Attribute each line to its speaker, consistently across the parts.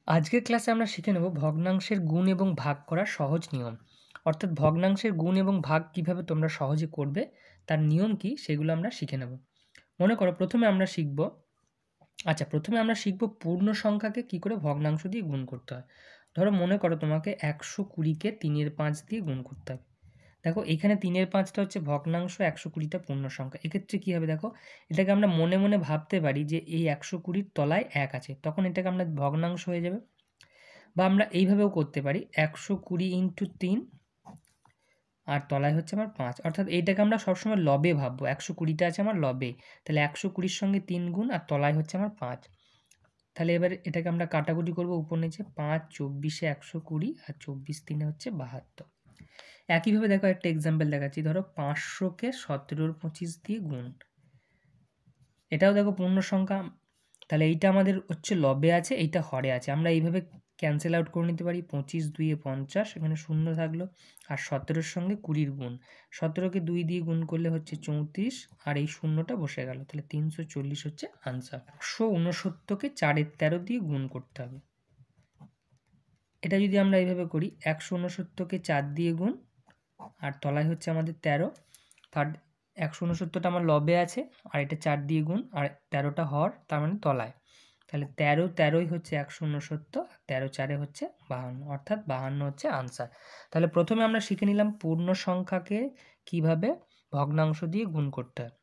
Speaker 1: আজকের ক্লাসে আমরা শিখে নেব ভগ্নাংশের গুণ এবং ভাগ করার সহজ নিয়ম। অর্থাৎ ভগ্নাংশের গুণ এবং ভাগ কিভাবে তোমরা সহজে করবে তার নিয়ম কি সেগুলো আমরা শিখে নেব। মনে করো প্রথমে আমরা শিখব পূর্ণ সংখ্যাকে কি করে ভগ্নাংশ দিয়ে গুণ করতে হয়। ধরো মনে করো তোমাকে 120কে 3/5 দিয়ে গুণ করতে হবে। দেখো এখানে 3/5টা হচ্ছে ভগ্নাংশ, 120টা পূর্ণ সংখ্যা। এক্ষেত্রে কী হবে দেখো, এটাকে আমরা মনে মনে ভাবতে পারি যে এই 120-র তলায় 1 আছে, তখন এটাকে আমরা ভগ্নাংশ হয়ে যাবে। বা আমরা এইভাবেও করতে পারি 120 ইন্টু 3 আর তলায় হচ্ছে আমার 5, অর্থাৎ এইটাকে আমরা সবসময় লবে ভাববো। 120টা আছে আমার লবে, তাহলে 120-র সঙ্গে 3 গুণ আর তলায় হচ্ছে আমার 5। তাহলে এবার এটাকে আমরা কাটাকুটি করবো উপর নিচে, 5 24-এ 120 আর 24 3 হচ্ছে 72। একইভাবে দেখো একটা এক্সাম্পল দেখাচ্ছি। ধরো 500-কে 17-25 দিয়ে গুণ, এটাও দেখো পূর্ণ সংখ্যা, তাহলে এইটা আমাদের হচ্ছে লবে আছে, এইটা হরে আছে। আমরা এইভাবে ক্যান্সেল আউট করে নিতে পারি। 25 2 50, এখানে শূন্য থাকলো, আর 17-র সঙ্গে 20-র গুণ, 17কে 2 দিয়ে গুণ করলে হচ্ছে 34, আর এই শূন্যটা বসে গেল, তাহলে 340 হচ্ছে আনসার। 169-কে 4-13 দিয়ে গুণ করতে হবে। এটা যদি আমরা এইভাবে করি, 169-কে 4 দিয়ে গুণ আর তলায় হচ্ছে আমাদের 13, থার্ড 169টা আমার লবে আছে আর এটা 4 দিয়ে গুণ আর 13টা হর, তার মানে তলায়, তাহলে 13 হচ্ছে 169, 13 4 হচ্ছে 52, অর্থাৎ 52 হচ্ছে আনসার। তাহলে প্রথমে আমরা শিখে নিলাম পূর্ণ সংখ্যাকে কিভাবে ভগ্নাংশ দিয়ে গুণ করতে হয়।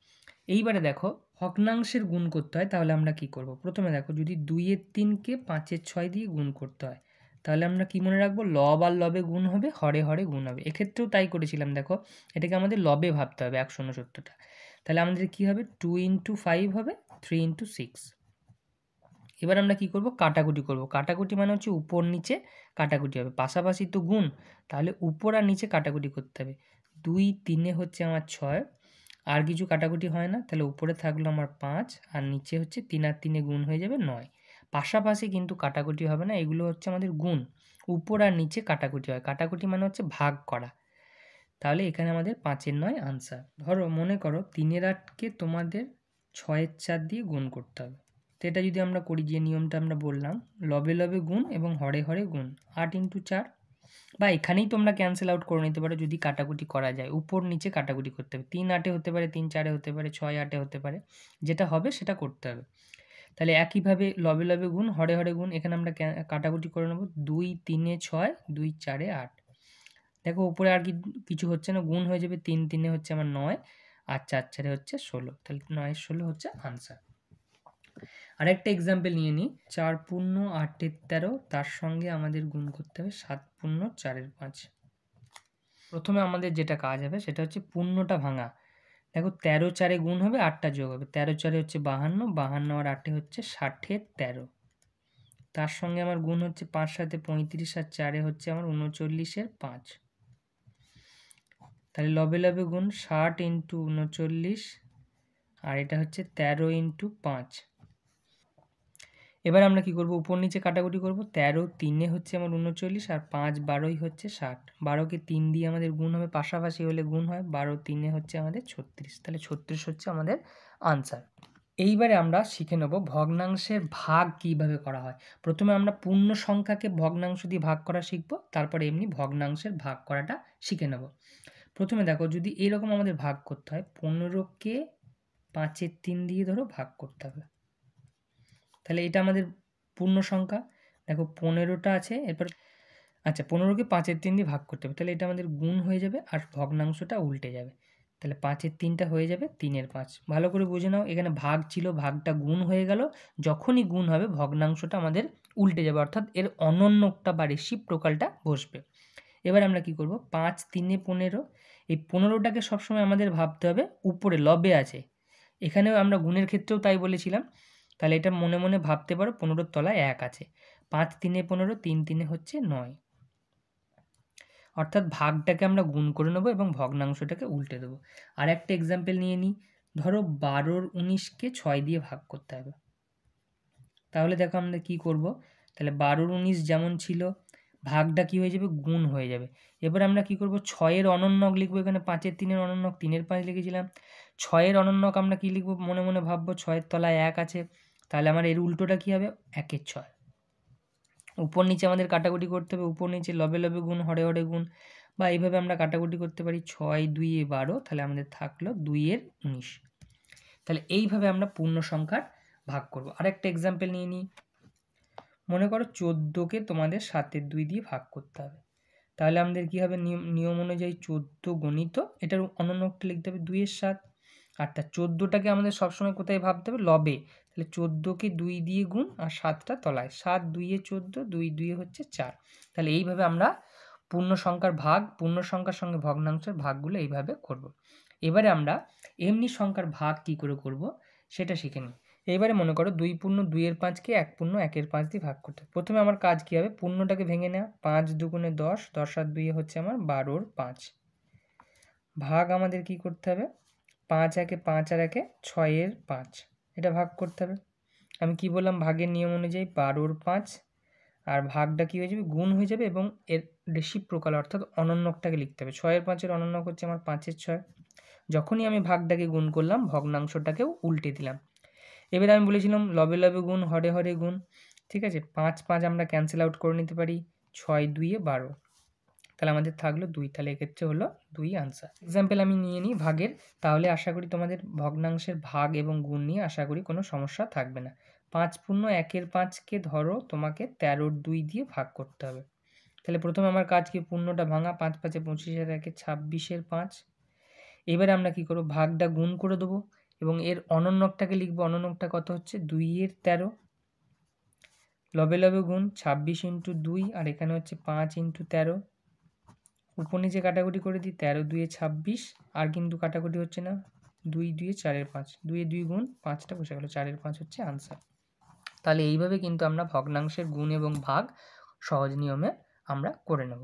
Speaker 1: এইবারে দেখো ভগ্নাংশের গুণ করতে হয়, তাহলে আমরা কি করব। প্রথমে দেখো যদি 2-3-কে 5-6 দিয়ে গুণ করতে হয়, তাহলে আমরা কি মনে রাখবো, লব আর লবে গুণ হবে, হরে হরে গুণ হবে। এক্ষেত্রেও তাই করেছিলাম। দেখো এটাকে আমাদের লবে ভাবতে হবে 169টা, তাহলে আমাদের কি হবে 2 ইন্টু 5 হবে 3 ইন্টু 6। এবার আমরা কি করব, কাটাকুটি করব। কাটাকুটি মানে হচ্ছে উপর নিচে কাটাকুটি হবে, পাশাপাশি তো গুণ, তাহলে উপর আর নিচে কাটাকুটি করতে হবে। 2 3 হচ্ছে আমার 6, আর কিছু কাটাকুটি হয় না, তাহলে উপরে থাকলো আমার 5 আর নিচে হচ্ছে 3 আর 3 গুণ হয়ে যাবে 9। পাশাপাশি কিন্তু কাটাকুটি হবে না, এগুলো হচ্ছে আমাদের গুণ। উপর আর নিচে কাটাকুটি হয়, কাটাকুটি মানে হচ্ছে ভাগ করা। তাহলে এখানে আমাদের 5-9 আনসার। ধরো মনে করো 3-8-কে তোমাদের 6-4 দিয়ে গুণ করতে হবে। তো এটা যদি আমরা করি, যে নিয়মটা আমরা বললাম, লবে লবে গুণ এবং হরে হরে গুণ, 8 ইন্টু 4, বা এখানেই তোমরা ক্যান্সেল আউট করে নিতে পারো যদি কাটাকুটি করা যায়। উপর নিচে কাটাকুটি করতে হবে, 3-8 হতে পারে, 3-4 হতে পারে, 6-8 হতে পারে, যেটা হবে সেটা করতে হবে। তাহলে একইভাবে লবে লবে গুণ, হরে হরে গুণ, এখানে আমরা কাটাকুটি করে নেব। 2-3 6, 2-4 8। দেখো উপরে আর কিছু হচ্ছে না, গুণ হয়ে যাবে। 3-3 হচ্ছে আমার 9 আর 4-4 হচ্ছে 16, তাহলে 9-16 হচ্ছে আনসার। আরেকটা এক্সাম্পল নিয়ে নিই, 4 পূর্ণ 8-এর 13, তার সঙ্গে আমাদের গুণ করতে হবে 7 পূর্ণ 4-এর 5। প্রথমে আমাদের যেটা কাজ হবে সেটা হচ্ছে পূর্ণটা ভাঙা। দেখো 13 4-এ গুণ হবে, 8টা যোগ হবে, 13 4 হচ্ছে 52, 52 আর 8 হচ্ছে 60-এর 13, তার সঙ্গে আমার গুণ হচ্ছে 5 7 35 আর 4 হচ্ছে আমার 39-এর 5। তাহলে লবে লবে গুণ 60 ইন্টু 39, আর এটা হচ্ছে 13 ইন্টু 5। এবার আমরা কি করব, উপর নিচে কাটাকুটি করব। 13 3 হচ্ছে আমার 39 আর 5 12 হচ্ছে 60, 12কে 3 দিয়ে আমাদের গুণ হবে, পাশাপাশি হলে গুণ হয়, 12 3 হচ্ছে আমাদের 36, তাহলে 36 হচ্ছে আমাদের আনসার। এইবারে আমরা শিখে নেব ভগ্নাংশের ভাগ কিভাবে করা হয়। প্রথমে আমরা পূর্ণ সংখ্যাকে ভগ্নাংশ দিয়ে ভাগ করা শিখব, তারপরে এমনি ভগ্নাংশের ভাগ করাটা শিখে নেব। প্রথমে দেখো যদি এরকম আমাদের ভাগ করতে হয়, 15-কে 5-3 দিয়ে ধরো ভাগ করতে হবে, তাহলে এটা আমাদের পূর্ণ সংখ্যা। দেখো 15টা আছে, এরপর আচ্ছা 15কে 5-3 দিয়ে ভাগ করতে হবে, তাহলে এটা আমাদের গুণ হয়ে যাবে আর ভগ্নাংশটা উল্টে যাবে, তাহলে 5-3টা হয়ে যাবে 3-5। ভালো করে বুঝে নাও, এখানে ভাগ ছিল, ভাগটা গুণ হয়ে গেল, যখনই গুণ হবে ভগ্নাংশটা আমাদের উল্টে যাবে, অর্থাৎ এর অনন্যকটা বা রেসিপ্রোকালটা বসবে। এবার আমরা কি করব, 5 3 15, এই 15টাকে সবসময় আমাদের ভাবতে হবে উপরে লবে আছে। এখানেও আমরা গুণের ক্ষেত্রেও তাই বলেছিলাম, তাহলে এটা মনে মনে ভাবতে পারো 15-র তলায় 1 আছে। 5 3 15, 3 3 হচ্ছে 9, অর্থাৎ ভাগটাকে আমরা গুণ করে নেবো এবং ভগ্নাংশটাকে উল্টে দেবো। আর একটা এক্সাম্পল নিয়ে নিই, ধরো 12-র 19-কে 6 দিয়ে ভাগ করতে হবে, তাহলে দেখো আমরা কি করব, তাহলে 12-র 19 যেমন ছিল, ভাগটা কি হয়ে যাবে, গুণ হয়ে যাবে। এবার আমরা কি করব, 6-এর অনন্যক লিখবো, এখানে 5-এর 3-এর অনন্যক, 3-এর 5 লিখেছিলাম। 6-এর অনন্যক আমরা কি লিখবো, মনে মনে ভাববো 6-এর তলায় 1 আছে, তাহলে আমার এর উল্টোটা কি হবে, 1-এর 6। উপর নিচে আমাদের কাটাকুটি করতে হবে, উপর নিচে লবে লবে গুণ, হরে হরে গুণ, বা এইভাবে আমরা কাটাকুটি করতে পারি। 6 2 এ 12, তাহলে আমাদের থাকলো 2 এর 19। তাহলে এইভাবে আমরা পূর্ণ সংখ্যার ভাগ করব। আরেকটা এক্সাম্পল নিয়ে নিই। মনে করো 14কে তোমাদের 7-এর 2 দিয়ে ভাগ করতে হবে। তাহলে আমাদের কি হবে, নিয়ম অনুযায়ী 14 গণিত, এটার অনন্যকটা লিখতে হবে 2 এর 7। আর তার 14টাকে আমাদের সবসময় কোথায় ভাবতে হবে, লবে। তাহলে 14কে 2 দিয়ে গুণ আর 7টা তলায়, 7 2 এ 14, 2 2 এ হচ্ছে 4। তাহলে এইভাবে আমরা পূর্ণ সংখ্যার ভাগ, পূর্ণ সংখ্যার সঙ্গে ভগ্নাংশের ভাগগুলো এইভাবে করব। এবারে আমরা এমনি সংখ্যার ভাগ কি করে করব সেটা শিখে নিই। এইবারে মনে করো 2 পূর্ণ 2 এর 5কে 1 পূর্ণ 1 এর 5 দিয়ে ভাগ করতে হবে। প্রথমে আমার কাজ কি হবে, পূর্ণটাকে ভেঙে নেওয়া। 5 দুগুণে 10, 10 আর 2 হচ্ছে আমার 12-র 5। ভাগ আমাদের কি করতে হবে, 5 একে 5 আর একে 6 এর 5, এটা ভাগ করতে হবে। আমি কি বললাম, ভাগের নিয়ম অনুযায়ী 12-র 5, আর ভাগটা কি হয়ে যাবে, গুণ হয়ে যাবে, এবং এর রেসিপ্রোকাল অর্থাৎ অনন্যকটাকে লিখতে হবে। 6 এর 5-এর অনন্যক হচ্ছে আমার 5 এর 6। যখনই আমি ভাগটাকে গুণ করলাম, ভগ্নাংশটাকেও উল্টে দিলাম। এবারে আমি বলেছিলাম লবে লবে গুণ, হরে হরে গুণ, ঠিক আছে। 5 5 আমরা ক্যান্সেল আউট করে নিতে পারি, 6 2 এ 12, তাহলে আমাদের থাকলো 2। তাহলে এক্ষেত্রে হলো 2 আনসার। এক্সাম্পল আমি নিয়ে নিই ভাগের, তাহলে আশা করি তোমাদের ভগ্নাংশের ভাগ এবং গুণ নিয়ে আশা করি কোনো সমস্যা থাকবে না। 5 পূর্ণ 1 এর 5কে ধরো তোমাকে 13-র 2 দিয়ে ভাগ করতে হবে। তাহলে প্রথমে আমার কাজ কি, পূর্ণটা ভাঙা, 5 5 এ 25 আর 1 এ 26-এর 5। এবারে আমরা কি করব, ভাগটা গুণ করে দেবো এবং এর অনন্যকটাকে লিখবো। অনন্যকটা কত হচ্ছে, 2 এর 13। লবে লবে গুণ, 26 ইন্টু 2, আর এখানে হচ্ছে 5 ইন্টু 13। উপর নিচে কাটাকুটি করে দিই, 13 2 এ 26, আর কিন্তু কাটাকুটি হচ্ছে না, 2 2 এ 4 এর 5, 2 এ 2 গুণ, 5টা বসে গেল, 4 এর 5 হচ্ছে আনসার। তাহলে এইভাবে কিন্তু আমরা ভগ্নাংশের গুণ এবং ভাগ সহজ নিয়মে আমরা করে নেব।